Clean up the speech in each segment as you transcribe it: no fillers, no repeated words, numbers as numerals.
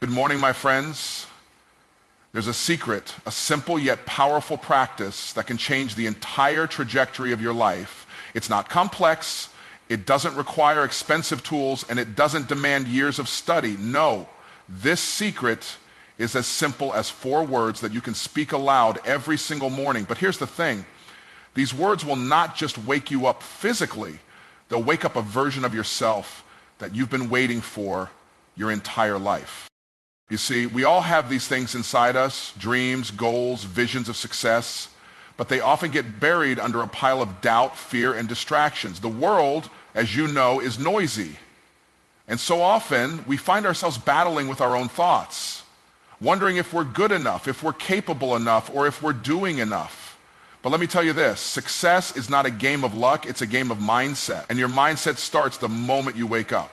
Good morning, my friends. There's a secret, a simple yet powerful practice that can change the entire trajectory of your life. It's not complex, it doesn't require expensive tools, and it doesn't demand years of study. No, this secret is as simple as 4 words that you can speak aloud every single morning. But here's the thing, these words will not just wake you up physically, they'll wake up a version of yourself that you've been waiting for your entire life. You see, we all have these things inside us, dreams, goals, visions of success, but they often get buried under a pile of doubt, fear, and distractions. The world, as you know, is noisy. And so often, we find ourselves battling with our own thoughts, wondering if we're good enough, if we're capable enough, or if we're doing enough. But let me tell you this, success is not a game of luck, it's a game of mindset. And your mindset starts the moment you wake up.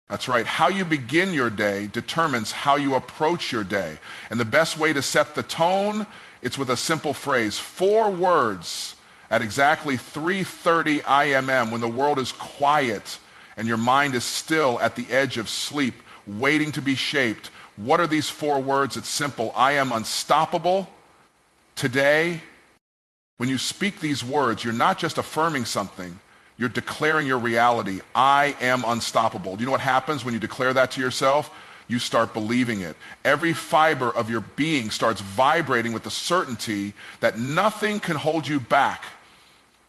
That's right. How you begin your day determines how you approach your day. And the best way to set the tone, it's with a simple phrase, 4 words at exactly 3:30 IMM when the world is quiet and your mind is still at the edge of sleep, waiting to be shaped. What are these 4 words? It's simple. I am unstoppable today. When you speak these words, you're not just affirming something, you're declaring your reality. I am unstoppable. Do you know what happens when you declare that to yourself? You start believing it. Every fiber of your being starts vibrating with the certainty that nothing can hold you back.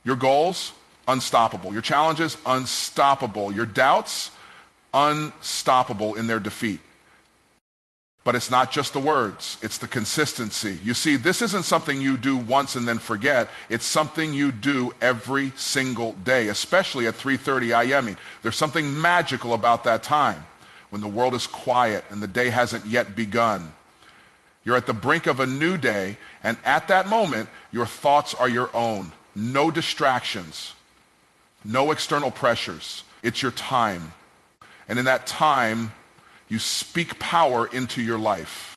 Your goals, unstoppable. Your challenges, unstoppable. Your doubts, unstoppable in their defeat. But it's not just the words, it's the consistency. You see, this isn't something you do once and then forget. It's something you do every single day, especially at 3:30 IM. There's something magical about that time when the world is quiet and the day hasn't yet begun. You're at the brink of a new day, and at that moment, your thoughts are your own. No distractions, no external pressures. It's your time. And in that time, you speak power into your life.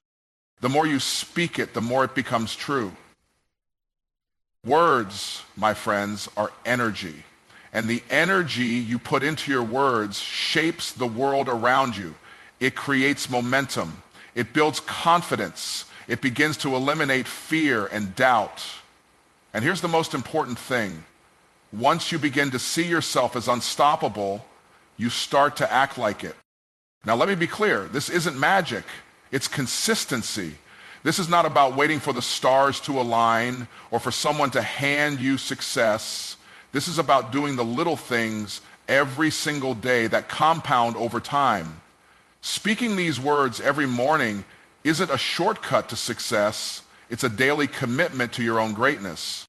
The more you speak it, the more it becomes true. Words, my friends, are energy. And the energy you put into your words shapes the world around you. It creates momentum. It builds confidence. It begins to eliminate fear and doubt. And here's the most important thing. Once you begin to see yourself as unstoppable, you start to act like it. Now let me be clear, this isn't magic, it's consistency. This is not about waiting for the stars to align or for someone to hand you success. This is about doing the little things every single day that compound over time. Speaking these words every morning isn't a shortcut to success, it's a daily commitment to your own greatness.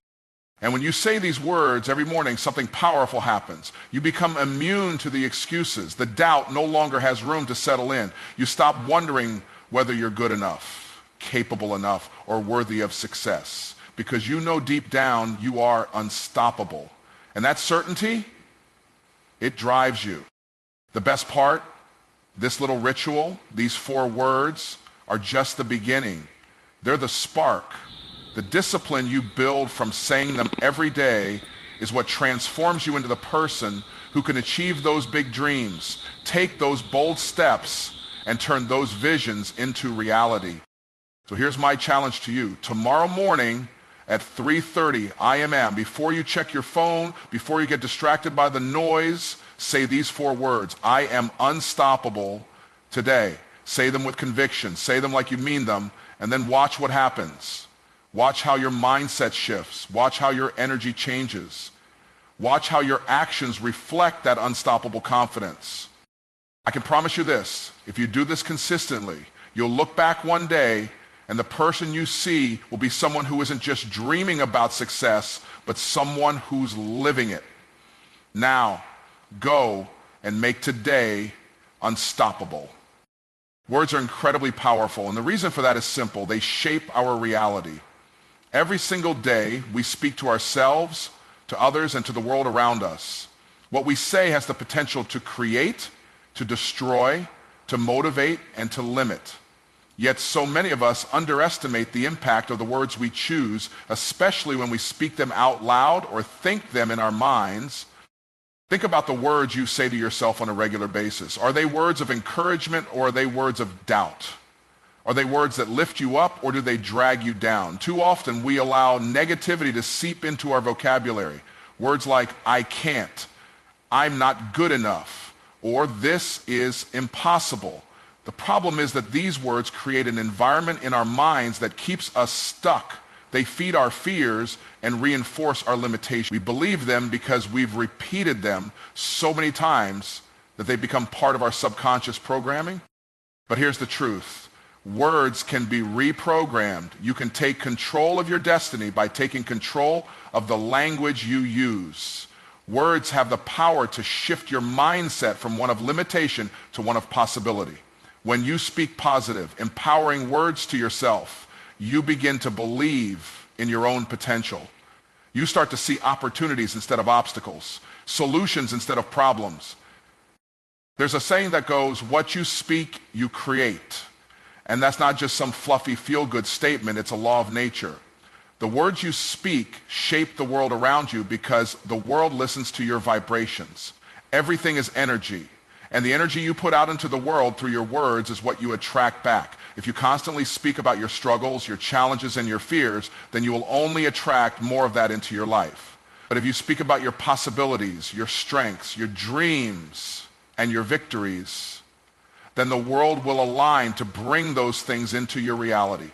And when you say these words every morning, something powerful happens. You become immune to the excuses. The doubt no longer has room to settle in. You stop wondering whether you're good enough, capable enough, or worthy of success. Because you know deep down you are unstoppable. And that certainty, it drives you. The best part, this little ritual, these 4 words, are just the beginning. They're the spark. The discipline you build from saying them every day is what transforms you into the person who can achieve those big dreams, take those bold steps, and turn those visions into reality. So here's my challenge to you. Tomorrow morning at 3:30 IMM, before you check your phone, before you get distracted by the noise, say these 4 words. I am unstoppable today. Say them with conviction. Say them like you mean them, and then watch what happens. Watch how your mindset shifts. Watch how your energy changes. Watch how your actions reflect that unstoppable confidence. I can promise you this, if you do this consistently, you'll look back one day and the person you see will be someone who isn't just dreaming about success, but someone who's living it. Now, go and make today unstoppable. Words are incredibly powerful, and the reason for that is simple. They shape our reality. Every single day, we speak to ourselves, to others, and to the world around us. What we say has the potential to create, to destroy, to motivate, and to limit. Yet so many of us underestimate the impact of the words we choose, especially when we speak them out loud or think them in our minds. Think about the words you say to yourself on a regular basis. Are they words of encouragement or are they words of doubt? Are they words that lift you up, or do they drag you down? Too often we allow negativity to seep into our vocabulary. Words like, I can't, I'm not good enough, or this is impossible. The problem is that these words create an environment in our minds that keeps us stuck. They feed our fears and reinforce our limitations. We believe them because we've repeated them so many times that they become part of our subconscious programming. But here's the truth. Words can be reprogrammed. You can take control of your destiny by taking control of the language you use. Words have the power to shift your mindset from one of limitation to one of possibility. When you speak positive, empowering words to yourself, you begin to believe in your own potential. You start to see opportunities instead of obstacles, solutions instead of problems. There's a saying that goes, what you speak, you create. And that's not just some fluffy feel-good statement, it's a law of nature. The words you speak shape the world around you because the world listens to your vibrations. Everything is energy. And the energy you put out into the world through your words is what you attract back. If you constantly speak about your struggles, your challenges, and your fears, then you will only attract more of that into your life. But if you speak about your possibilities, your strengths, your dreams, and your victories, then the world will align to bring those things into your reality.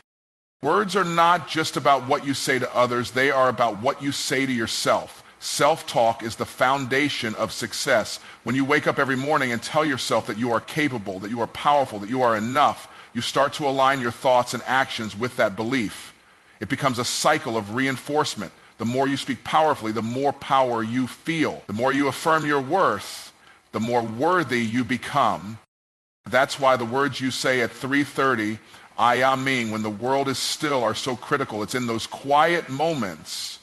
Words are not just about what you say to others, they are about what you say to yourself. Self-talk is the foundation of success. When you wake up every morning and tell yourself that you are capable, that you are powerful, that you are enough, you start to align your thoughts and actions with that belief. It becomes a cycle of reinforcement. The more you speak powerfully, the more power you feel. The more you affirm your worth, the more worthy you become. That's why the words you say at 3:30, I am mean, when the world is still, are so critical. It's in those quiet moments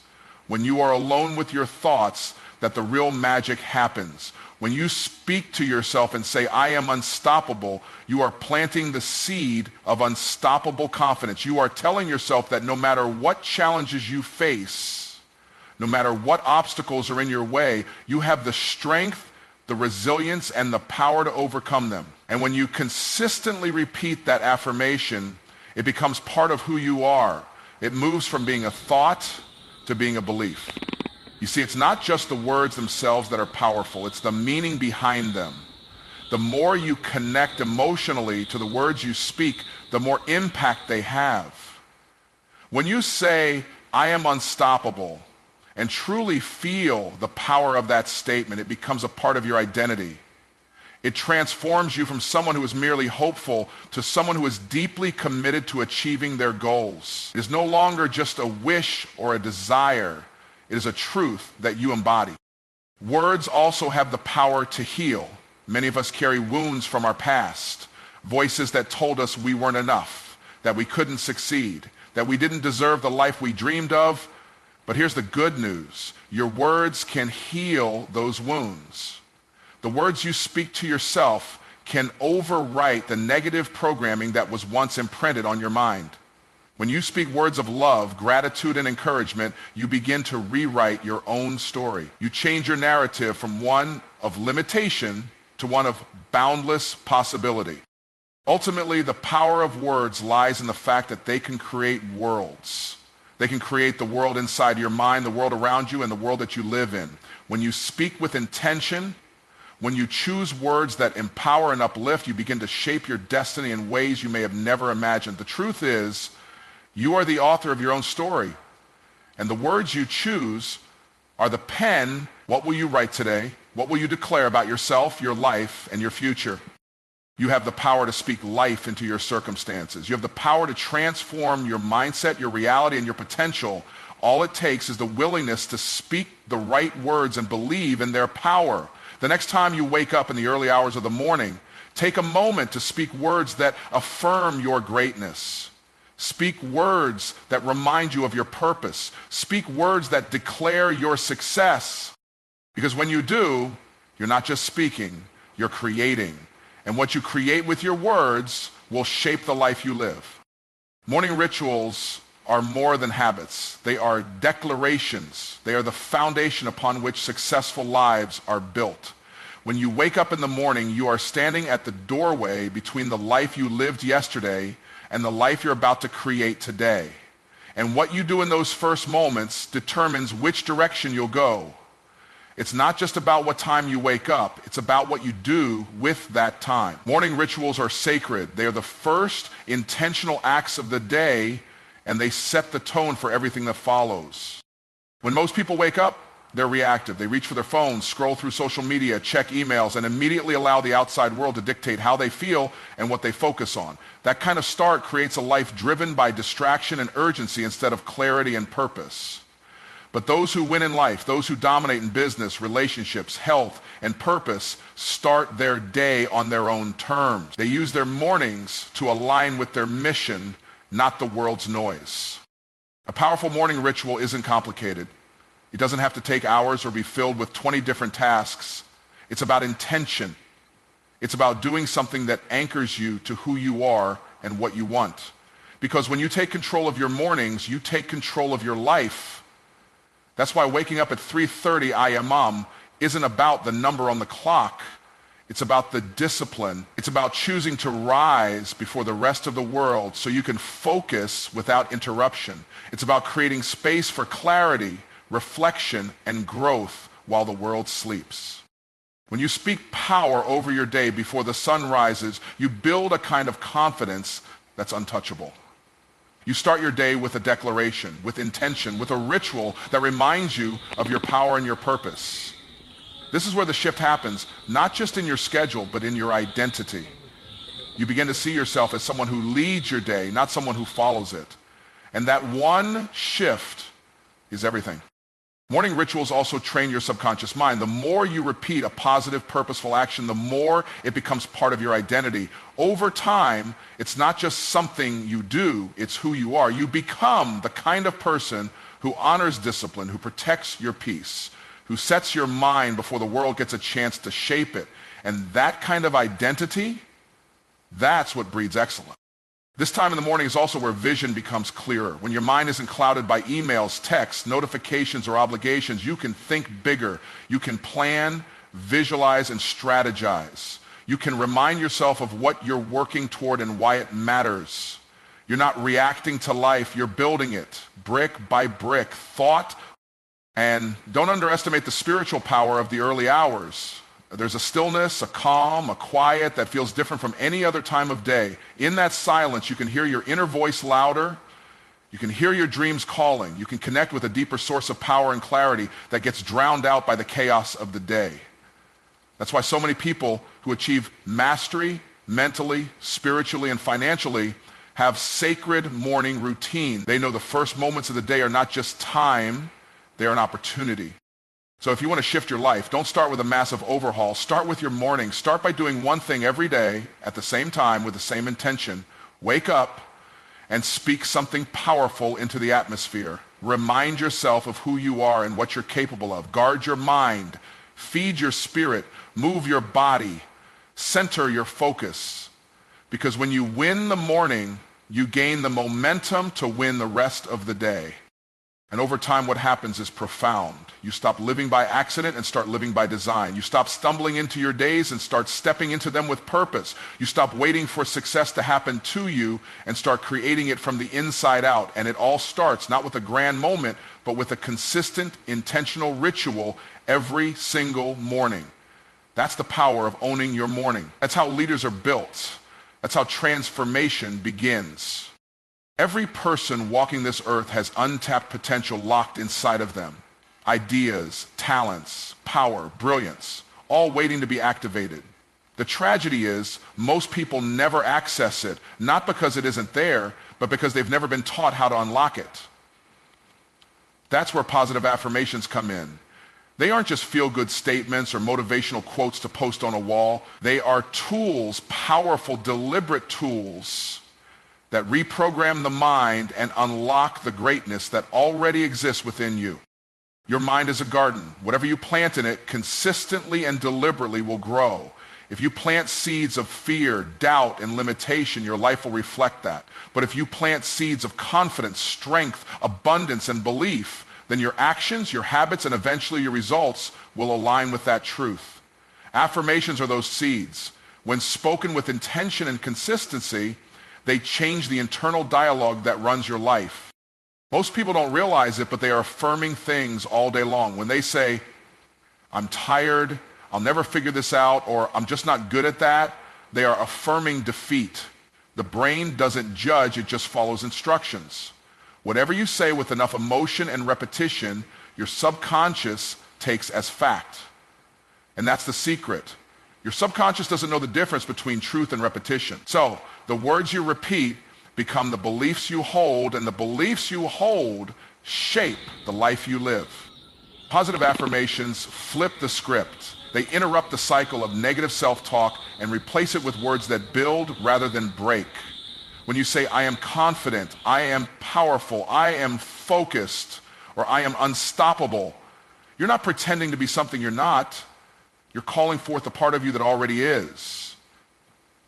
when you are alone with your thoughts that the real magic happens. When you speak to yourself and say, I am unstoppable, you are planting the seed of unstoppable confidence. You are telling yourself that no matter what challenges you face, no matter what obstacles are in your way, you have the strength, the resilience, and the power to overcome them. And when you consistently repeat that affirmation, it becomes part of who you are. It moves from being a thought to being a belief. You see, it's not just the words themselves that are powerful, it's the meaning behind them. The more you connect emotionally to the words you speak, the more impact they have. When you say, I am unstoppable, and truly feel the power of that statement, it becomes a part of your identity. It transforms you from someone who is merely hopeful to someone who is deeply committed to achieving their goals. It is no longer just a wish or a desire. It is a truth that you embody. Words also have the power to heal. Many of us carry wounds from our past, voices that told us we weren't enough, that we couldn't succeed, that we didn't deserve the life we dreamed of. But here's the good news. Your words can heal those wounds. The words you speak to yourself can overwrite the negative programming that was once imprinted on your mind. When you speak words of love, gratitude, and encouragement, you begin to rewrite your own story. You change your narrative from one of limitation to one of boundless possibility. Ultimately, the power of words lies in the fact that they can create worlds. They can create the world inside your mind, the world around you, and the world that you live in. When you speak with intention, when you choose words that empower and uplift, you begin to shape your destiny in ways you may have never imagined. The truth is, you are the author of your own story. And the words you choose are the pen. What will you write today? What will you declare about yourself, your life, and your future? You have the power to speak life into your circumstances. You have the power to transform your mindset, your reality, and your potential. All it takes is the willingness to speak the right words and believe in their power. The next time you wake up in the early hours of the morning, take a moment to speak words that affirm your greatness. Speak words that remind you of your purpose. Speak words that declare your success. Because when you do, you're not just speaking, you're creating. And what you create with your words will shape the life you live. Morning rituals are more than habits. They are declarations. They are the foundation upon which successful lives are built. When you wake up in the morning, you are standing at the doorway between the life you lived yesterday and the life you're about to create today. And what you do in those first moments determines which direction you'll go. It's not just about what time you wake up, it's about what you do with that time. Morning rituals are sacred. They are the first intentional acts of the day, and they set the tone for everything that follows. When most people wake up, they're reactive. They reach for their phones, scroll through social media, check emails, and immediately allow the outside world to dictate how they feel and what they focus on. That kind of start creates a life driven by distraction and urgency instead of clarity and purpose. But those who win in life, those who dominate in business, relationships, health, and purpose, start their day on their own terms. They use their mornings to align with their mission, not the world's noise. A powerful morning ritual isn't complicated. It doesn't have to take hours or be filled with 20 different tasks. It's about intention. It's about doing something that anchors you to who you are and what you want. Because when you take control of your mornings, you take control of your life. That's why waking up at 3:30 a.m. isn't about the number on the clock. It's about the discipline. It's about choosing to rise before the rest of the world so you can focus without interruption. It's about creating space for clarity, reflection, and growth while the world sleeps. When you speak power over your day before the sun rises, you build a kind of confidence that's untouchable. You start your day with a declaration, with intention, with a ritual that reminds you of your power and your purpose. This is where the shift happens, not just in your schedule, but in your identity. You begin to see yourself as someone who leads your day, not someone who follows it. And that one shift is everything. Morning rituals also train your subconscious mind. The more you repeat a positive, purposeful action, the more it becomes part of your identity. Over time, it's not just something you do, it's who you are. You become the kind of person who honors discipline, who protects your peace, who sets your mind before the world gets a chance to shape it. And that kind of identity, that's what breeds excellence. This time in the morning is also where vision becomes clearer. When your mind isn't clouded by emails, texts, notifications, or obligations, you can think bigger. You can plan, visualize, and strategize. You can remind yourself of what you're working toward and why it matters. You're not reacting to life, you're building it, brick by brick, thought. And don't underestimate the spiritual power of the early hours. There's a stillness, a calm, a quiet that feels different from any other time of day. In that silence, you can hear your inner voice louder. You can hear your dreams calling. You can connect with a deeper source of power and clarity that gets drowned out by the chaos of the day. That's why so many people who achieve mastery mentally, spiritually, and financially have sacred morning routine. They know the first moments of the day are not just time, they are an opportunity. So if you want to shift your life, don't start with a massive overhaul. Start with your morning. Start by doing one thing every day at the same time with the same intention. Wake up and speak something powerful into the atmosphere. Remind yourself of who you are and what you're capable of. Guard your mind. Feed your spirit. Move your body. Center your focus. Because when you win the morning, you gain the momentum to win the rest of the day. And over time, what happens is profound. You stop living by accident and start living by design. You stop stumbling into your days and start stepping into them with purpose. You stop waiting for success to happen to you and start creating it from the inside out. And it all starts not with a grand moment, but with a consistent, intentional ritual every single morning. That's the power of owning your morning. That's how leaders are built. That's how transformation begins. Every person walking this earth has untapped potential locked inside of them. Ideas, talents, power, brilliance, all waiting to be activated. The tragedy is most people never access it, not because it isn't there, but because they've never been taught how to unlock it. That's where positive affirmations come in. They aren't just feel-good statements or motivational quotes to post on a wall. They are tools, powerful, deliberate tools that reprogram the mind and unlock the greatness that already exists within you. Your mind is a garden. Whatever you plant in it consistently and deliberately will grow. If you plant seeds of fear, doubt, and limitation, your life will reflect that. But if you plant seeds of confidence, strength, abundance, and belief, then your actions, your habits, and eventually your results will align with that truth. Affirmations are those seeds. When spoken with intention and consistency, they change the internal dialogue that runs your life. Most people don't realize it, but they are affirming things all day long. When they say, I'm tired, I'll never figure this out, or I'm just not good at that, they are affirming defeat. The brain doesn't judge, it just follows instructions. Whatever you say with enough emotion and repetition, your subconscious takes as fact. And that's the secret. Your subconscious doesn't know the difference between truth and repetition. So the words you repeat become the beliefs you hold, and the beliefs you hold shape the life you live. Positive affirmations flip the script. They interrupt the cycle of negative self-talk and replace it with words that build rather than break. When you say, I am confident, I am powerful, I am focused, or I am unstoppable, you're not pretending to be something you're not. You're calling forth a part of you that already is.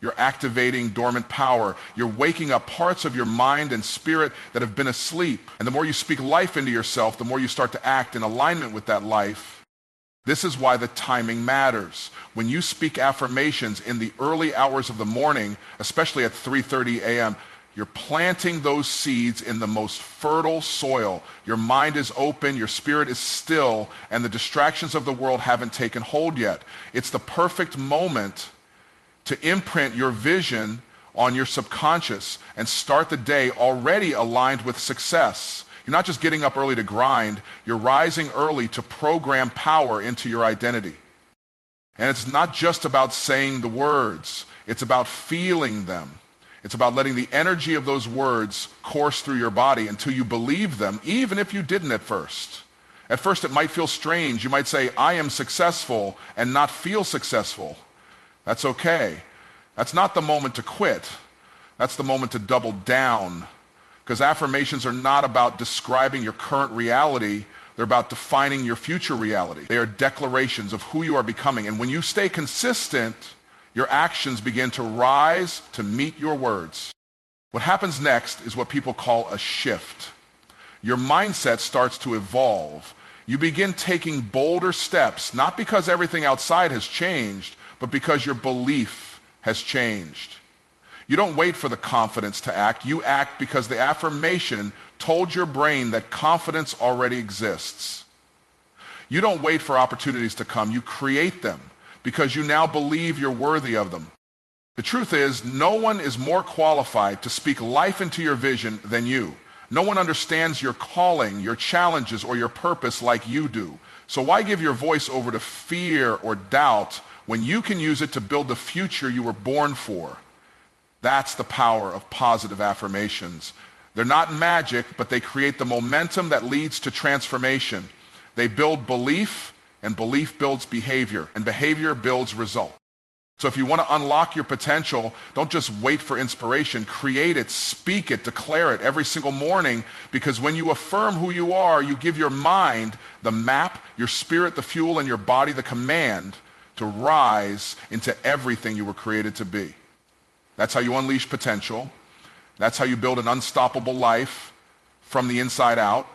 You're activating dormant power. You're waking up parts of your mind and spirit that have been asleep. And the more you speak life into yourself, the more you start to act in alignment with that life. This is why the timing matters. When you speak affirmations in the early hours of the morning, especially at 3:30 a.m., you're planting those seeds in the most fertile soil. Your mind is open, your spirit is still, and the distractions of the world haven't taken hold yet. It's the perfect moment to imprint your vision on your subconscious and start the day already aligned with success. You're not just getting up early to grind, you're rising early to program power into your identity. And it's not just about saying the words, it's about feeling them. It's about letting the energy of those words course through your body until you believe them, even if you didn't at first. At first it might feel strange. You might say, I am successful, and not feel successful. That's okay. That's not the moment to quit. That's the moment to double down. Because affirmations are not about describing your current reality. They're about defining your future reality. They are declarations of who you are becoming. And when you stay consistent, your actions begin to rise to meet your words. What happens next is what people call a shift. Your mindset starts to evolve. You begin taking bolder steps, not because everything outside has changed, but because your belief has changed. You don't wait for the confidence to act. You act because the affirmation told your brain that confidence already exists. You don't wait for opportunities to come. You create them because you now believe you're worthy of them. The truth is, no one is more qualified to speak life into your vision than you. No one understands your calling, your challenges, or your purpose like you do. So why give your voice over to fear or doubt when you can use it to build the future you were born for? That's the power of positive affirmations. They're not magic, but they create the momentum that leads to transformation. They build belief, and belief builds behavior, and behavior builds result. So if you want to unlock your potential, don't just wait for inspiration. Create it, speak it, declare it every single morning, because when you affirm who you are, you give your mind the map, your spirit the fuel, and your body the command to rise into everything you were created to be. That's how you unleash potential. That's how you build an unstoppable life from the inside out.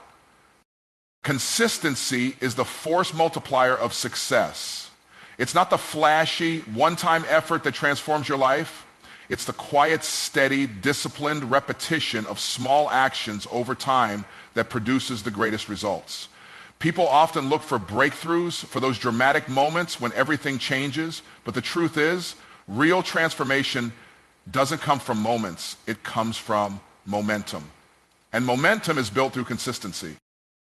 Consistency is the force multiplier of success. It's not the flashy, one-time effort that transforms your life. It's the quiet, steady, disciplined repetition of small actions over time that produces the greatest results. People often look for breakthroughs, for those dramatic moments when everything changes, but the truth is, real transformation doesn't come from moments, it comes from momentum. And momentum is built through consistency.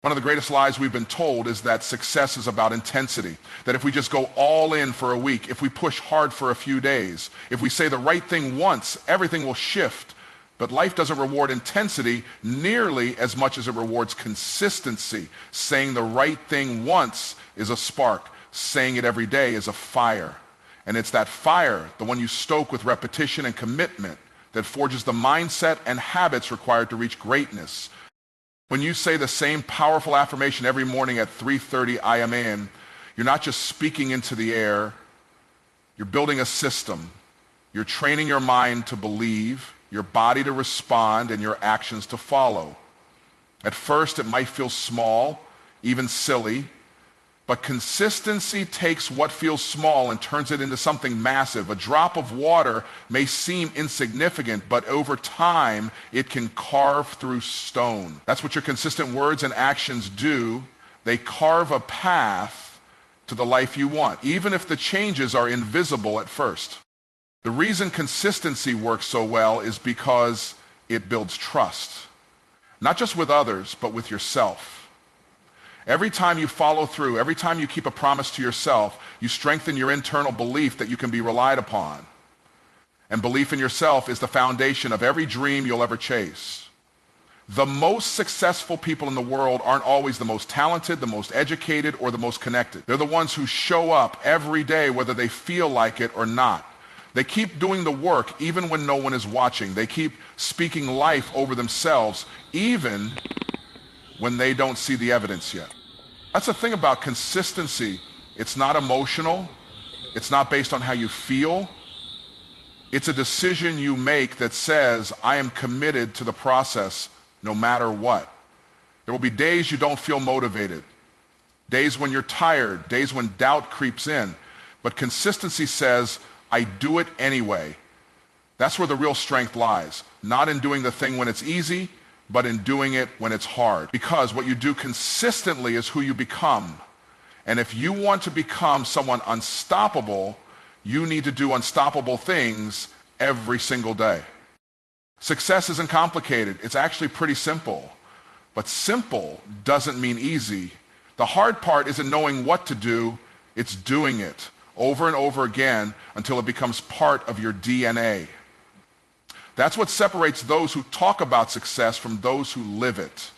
One of the greatest lies we've been told is that success is about intensity, that if we just go all in for a week, if we push hard for a few days, if we say the right thing once, everything will shift. But life doesn't reward intensity nearly as much as it rewards consistency. Saying the right thing once is a spark. Saying it every day is a fire. And it's that fire, the one you stoke with repetition and commitment, that forges the mindset and habits required to reach greatness. When you say the same powerful affirmation every morning at 3:30 a.m., you're not just speaking into the air, you're building a system. You're training your mind to believe, your body to respond, and your actions to follow. At first, it might feel small, even silly, But consistency takes what feels small and turns it into something massive. A drop of water may seem insignificant, but over time, it can carve through stone. That's what your consistent words and actions do. They carve a path to the life you want, even if the changes are invisible at first. The reason consistency works so well is because it builds trust, not just with others, but with yourself. Every time you follow through, every time you keep a promise to yourself, you strengthen your internal belief that you can be relied upon. And belief in yourself is the foundation of every dream you'll ever chase. The most successful people in the world aren't always the most talented, the most educated, or the most connected. They're the ones who show up every day whether they feel like it or not. They keep doing the work even when no one is watching. They keep speaking life over themselves even when they don't see the evidence yet. That's the thing about consistency. It's not emotional. It's not based on how you feel. It's a decision you make that says, I am committed to the process no matter what. There will be days you don't feel motivated, days when you're tired, days when doubt creeps in. But consistency says, I do it anyway. That's where the real strength lies. Not in doing the thing when it's easy, but in doing it when it's hard. Because what you do consistently is who you become. And if you want to become someone unstoppable, you need to do unstoppable things every single day. Success isn't complicated. It's actually pretty simple. But simple doesn't mean easy. The hard part isn't knowing what to do, it's doing it over and over again until it becomes part of your DNA. That's what separates those who talk about success from those who live it.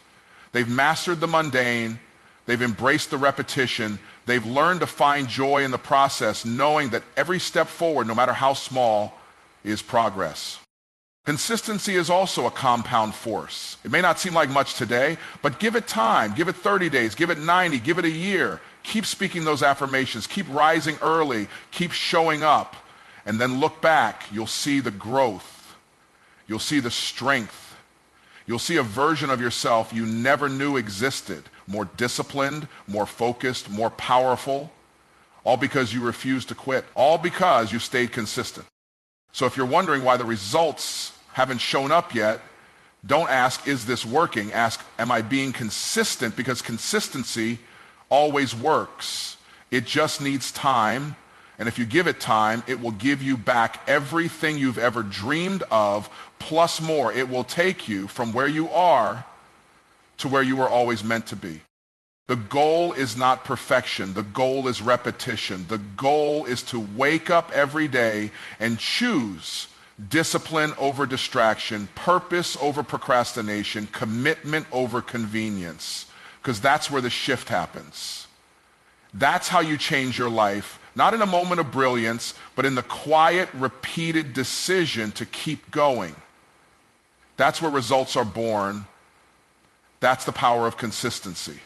They've mastered the mundane, they've embraced the repetition, they've learned to find joy in the process, knowing that every step forward, no matter how small, is progress. Consistency is also a compound force. It may not seem like much today, but give it time. Give it 30 days, give it 90, give it a year. Keep speaking those affirmations, keep rising early, keep showing up, and then look back. You'll see the growth. You'll see the strength. You'll see a version of yourself you never knew existed, more disciplined, more focused, more powerful, all because you refused to quit, all because you stayed consistent. So if you're wondering why the results haven't shown up yet, don't ask, is this working? Ask, am I being consistent? Because consistency always works. It just needs time. And if you give it time, it will give you back everything you've ever dreamed of, plus more. It will take you from where you are to where you were always meant to be. The goal is not perfection. The goal is repetition. The goal is to wake up every day and choose discipline over distraction, purpose over procrastination, commitment over convenience, because that's where the shift happens. That's how you change your life. Not in a moment of brilliance, but in the quiet, repeated decision to keep going. That's where results are born. That's the power of consistency.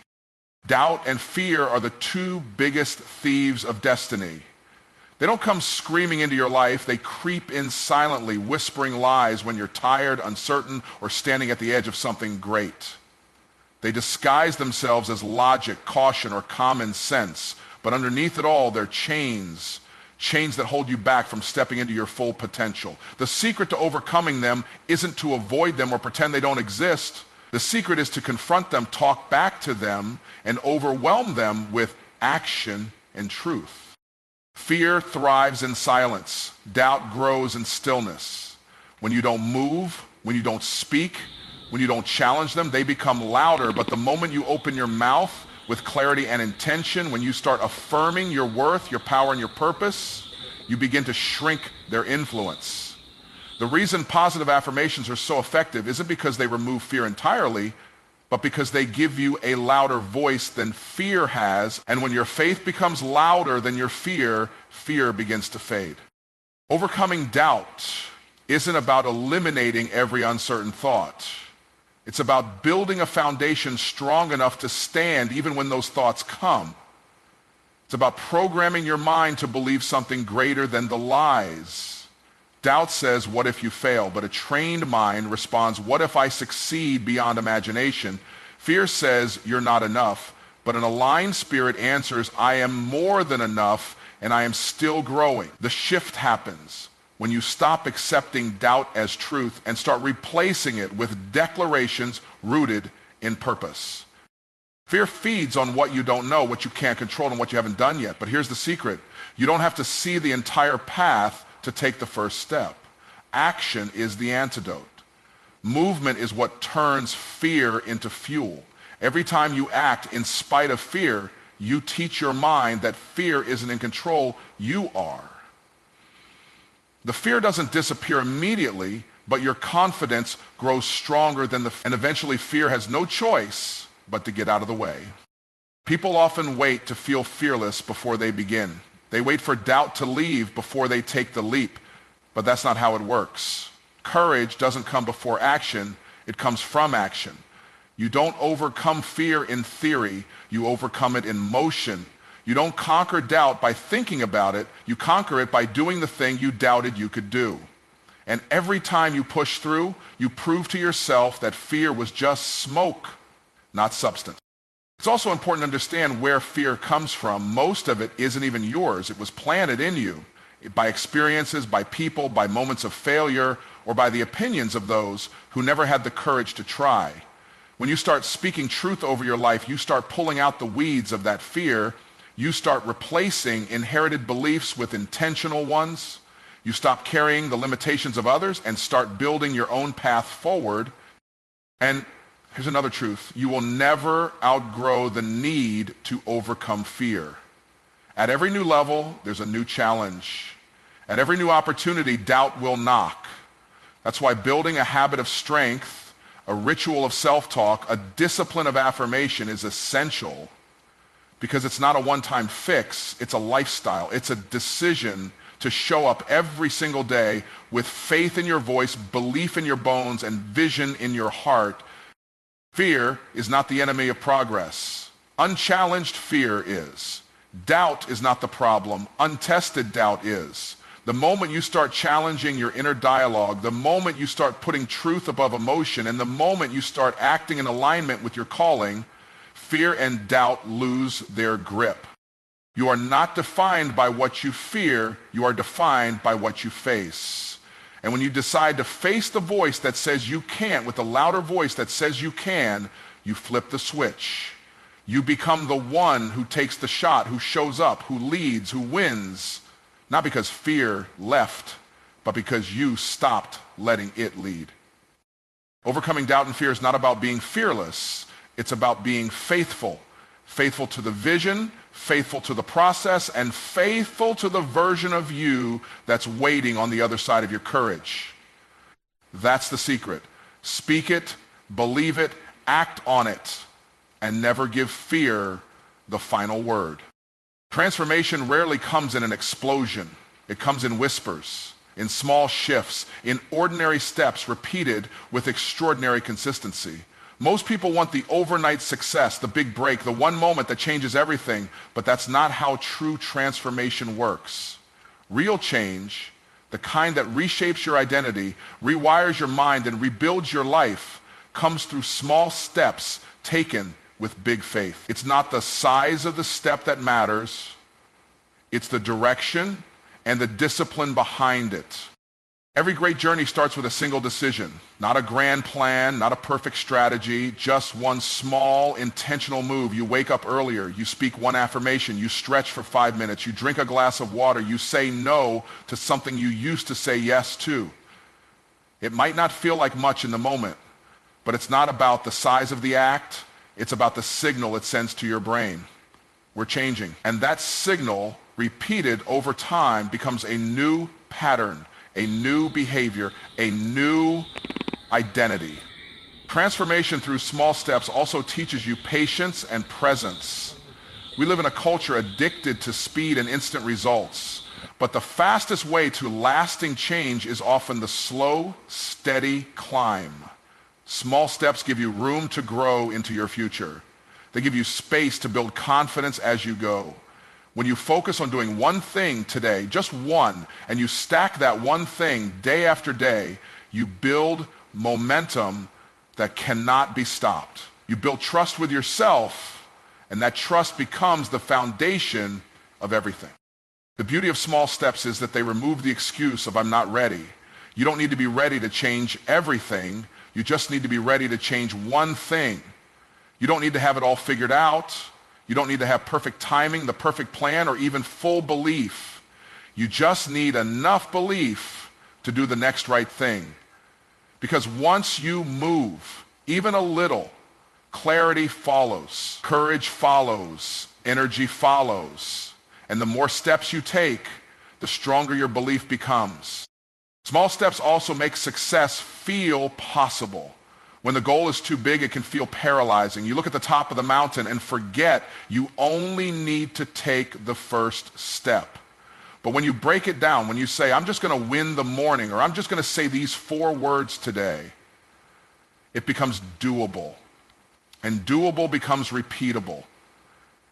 Doubt and fear are the two biggest thieves of destiny. They don't come screaming into your life. They creep in silently, whispering lies when you're tired, uncertain, or standing at the edge of something great. They disguise themselves as logic, caution, or common sense. But underneath it all, they're chains that hold you back from stepping into your full potential. The secret to overcoming them isn't to avoid them or pretend they don't exist. The secret is to confront them, talk back to them, and overwhelm them with action and truth. Fear thrives in silence. Doubt grows in stillness. When you don't move, when you don't speak, when you don't challenge them, they become louder. But the moment you open your mouth with clarity and intention, when you start affirming your worth, your power, and your purpose, you begin to shrink their influence. The reason positive affirmations are so effective isn't because they remove fear entirely, but because they give you a louder voice than fear has. And when your faith becomes louder than your fear, fear begins to fade. Overcoming doubt isn't about eliminating every uncertain thought. It's about building a foundation strong enough to stand even when those thoughts come. It's about programming your mind to believe something greater than the lies. Doubt says, what if you fail? But a trained mind responds, what if I succeed beyond imagination? Fear says, you're not enough. But But an aligned spirit answers, I am more than enough and I am still growing. The shift happens when you stop accepting doubt as truth and start replacing it with declarations rooted in purpose. Fear feeds on what you don't know, what you can't control, and what you haven't done yet. But here's the secret. You don't have to see the entire path to take the first step. Action is the antidote. Movement is what turns fear into fuel. Every time you act in spite of fear, you teach your mind that fear isn't in control, you are. The fear doesn't disappear immediately, but your confidence grows stronger and eventually fear has no choice but to get out of the way. People often wait to feel fearless before they begin. They wait for doubt to leave before they take the leap, but that's not how it works. Courage doesn't come before action, it comes from action. You don't overcome fear in theory, you overcome it in motion. You don't conquer doubt by thinking about it, you conquer it by doing the thing you doubted you could do. And every time you push through, you prove to yourself that fear was just smoke, not substance. It's also important to understand where fear comes from. Most of it isn't even yours. It was planted in you by experiences, by people, by moments of failure, or by the opinions of those who never had the courage to try. When you start speaking truth over your life, you start pulling out the weeds of that fear. You start replacing inherited beliefs with intentional ones. You stop carrying the limitations of others and start building your own path forward. And here's another truth. You will never outgrow the need to overcome fear. At every new level, there's a new challenge. At every new opportunity, doubt will knock. That's why building a habit of strength, a ritual of self-talk, a discipline of affirmation is essential. Because it's not a one-time fix, it's a lifestyle. It's a decision to show up every single day with faith in your voice, belief in your bones, and vision in your heart. Fear is not the enemy of progress. Unchallenged fear is. Doubt is not the problem. Untested doubt is. The moment you start challenging your inner dialogue, the moment you start putting truth above emotion, and the moment you start acting in alignment with your calling, fear and doubt lose their grip. You are not defined by what you fear, you are defined by what you face. And when you decide to face the voice that says you can't with a louder voice that says you can, you flip the switch. You become the one who takes the shot, who shows up, who leads, who wins, not because fear left, but because you stopped letting it lead. Overcoming doubt and fear is not about being fearless. It's about being faithful. Faithful to the vision, faithful to the process, and faithful to the version of you that's waiting on the other side of your courage. That's the secret. Speak it, believe it, act on it, and never give fear the final word. Transformation rarely comes in an explosion. It comes in whispers, in small shifts, in ordinary steps repeated with extraordinary consistency. Most people want the overnight success, the big break, the one moment that changes everything, but that's not how true transformation works. Real change, the kind that reshapes your identity, rewires your mind, and rebuilds your life, comes through small steps taken with big faith. It's not the size of the step that matters, it's the direction and the discipline behind it. Every great journey starts with a single decision, not a grand plan, not a perfect strategy, just one small, intentional move. You wake up earlier, you speak one affirmation, you stretch for 5 minutes, you drink a glass of water, you say no to something you used to say yes to. It might not feel like much in the moment, but it's not about the size of the act, it's about the signal it sends to your brain. We're changing. And that signal, repeated over time, becomes a new pattern, a new behavior, a new identity. Transformation through small steps also teaches you patience and presence. We live in a culture addicted to speed and instant results, but the fastest way to lasting change is often the slow, steady climb. Small steps give you room to grow into your future. They give you space to build confidence as you go. When you focus on doing one thing today, just one, and you stack that one thing day after day, you build momentum that cannot be stopped. You build trust with yourself, And that trust becomes the foundation of everything. The beauty of small steps is that they remove the excuse of I'm not ready. You don't need to be ready to change everything. You just need to be ready to change one thing. You don't need to have it all figured out. You don't need to have perfect timing, the perfect plan, or even full belief. You just need enough belief to do the next right thing. Because once you move, even a little, clarity follows, courage follows, energy follows. And the more steps you take, the stronger your belief becomes. Small steps also make success feel possible. When the goal is too big, it can feel paralyzing. You look at the top of the mountain and forget you only need to take the first step. But when you break it down, when you say, I'm just going to win the morning, or I'm just going to say these 4 words today, it becomes doable. And doable becomes repeatable.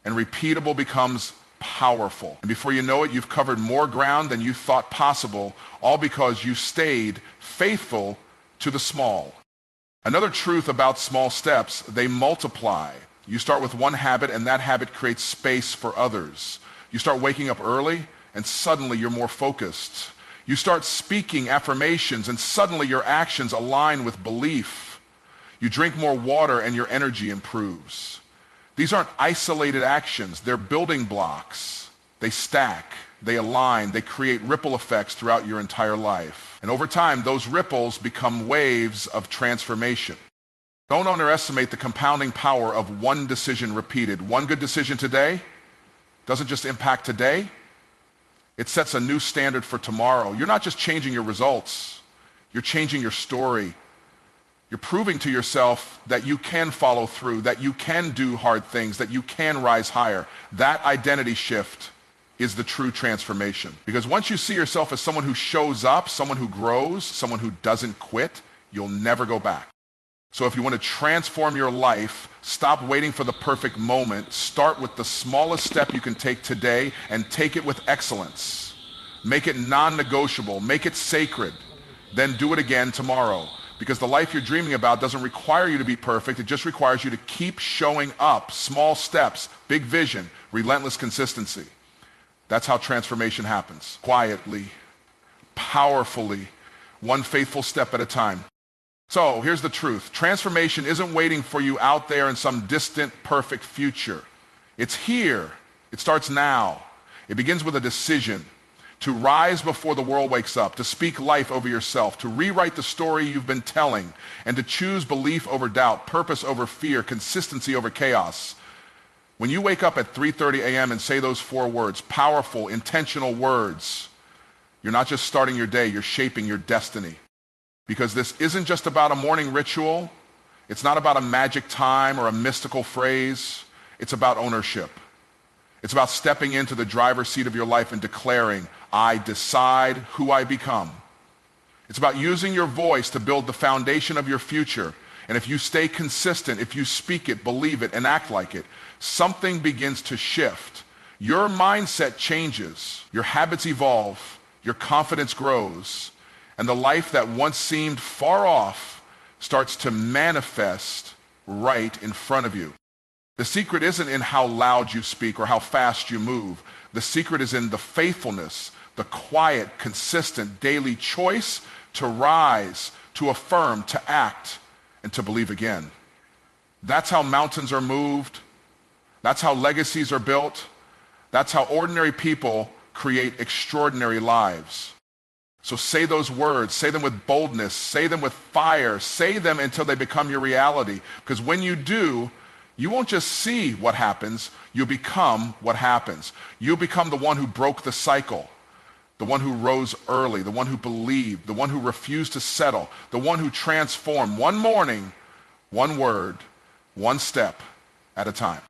And repeatable becomes powerful. And before you know it, you've covered more ground than you thought possible, all because you stayed faithful to the small. Another truth about small steps, they multiply. You start with one habit, and that habit creates space for others. You start waking up early, and suddenly you're more focused. You start speaking affirmations, and suddenly your actions align with belief. You drink more water, and your energy improves. These aren't isolated actions. They're building blocks. They stack, they align, they create ripple effects throughout your entire life. And over time, those ripples become waves of transformation. Don't underestimate the compounding power of one decision repeated. One good decision today doesn't just impact today. It sets a new standard for tomorrow. You're not just changing your results. You're changing your story. You're proving to yourself that you can follow through, that you can do hard things, that you can rise higher. That identity shift is the true transformation. Because once you see yourself as someone who shows up, someone who grows, someone who doesn't quit, you'll never go back. So if you want to transform your life, stop waiting for the perfect moment. Start with the smallest step you can take today and take it with excellence. Make it non-negotiable. Make it sacred. Then do it again tomorrow. Because the life you're dreaming about doesn't require you to be perfect. It just requires you to keep showing up. Small steps, big vision, relentless consistency. That's how transformation happens. Quietly, powerfully, one faithful step at a time. So here's the truth. Transformation isn't waiting for you out there in some distant, perfect future. It's here. It starts now. It begins with a decision to rise before the world wakes up, to speak life over yourself, to rewrite the story you've been telling, and to choose belief over doubt, purpose over fear, consistency over chaos. When you wake up at 3:30 a.m. and say those 4 words, powerful, intentional words, you're not just starting your day, you're shaping your destiny. Because this isn't just about a morning ritual. It's not about a magic time or a mystical phrase. It's about ownership. It's about stepping into the driver's seat of your life and declaring, I decide who I become. It's about using your voice to build the foundation of your future. And if you stay consistent, if you speak it, believe it, and act like it, something begins to shift. Your mindset changes, your habits evolve, your confidence grows, and the life that once seemed far off starts to manifest right in front of you. The secret isn't in how loud you speak or how fast you move. The secret is in the faithfulness, the quiet, consistent, daily choice to rise, to affirm, to act, and to believe again. That's how mountains are moved. That's how legacies are built. That's how ordinary people create extraordinary lives. So say those words, say them with boldness, say them with fire, say them until they become your reality. Because when you do, you won't just see what happens, you'll become what happens. You'll become the one who broke the cycle, the one who rose early, the one who believed, the one who refused to settle, the one who transformed one morning, one word, one step at a time.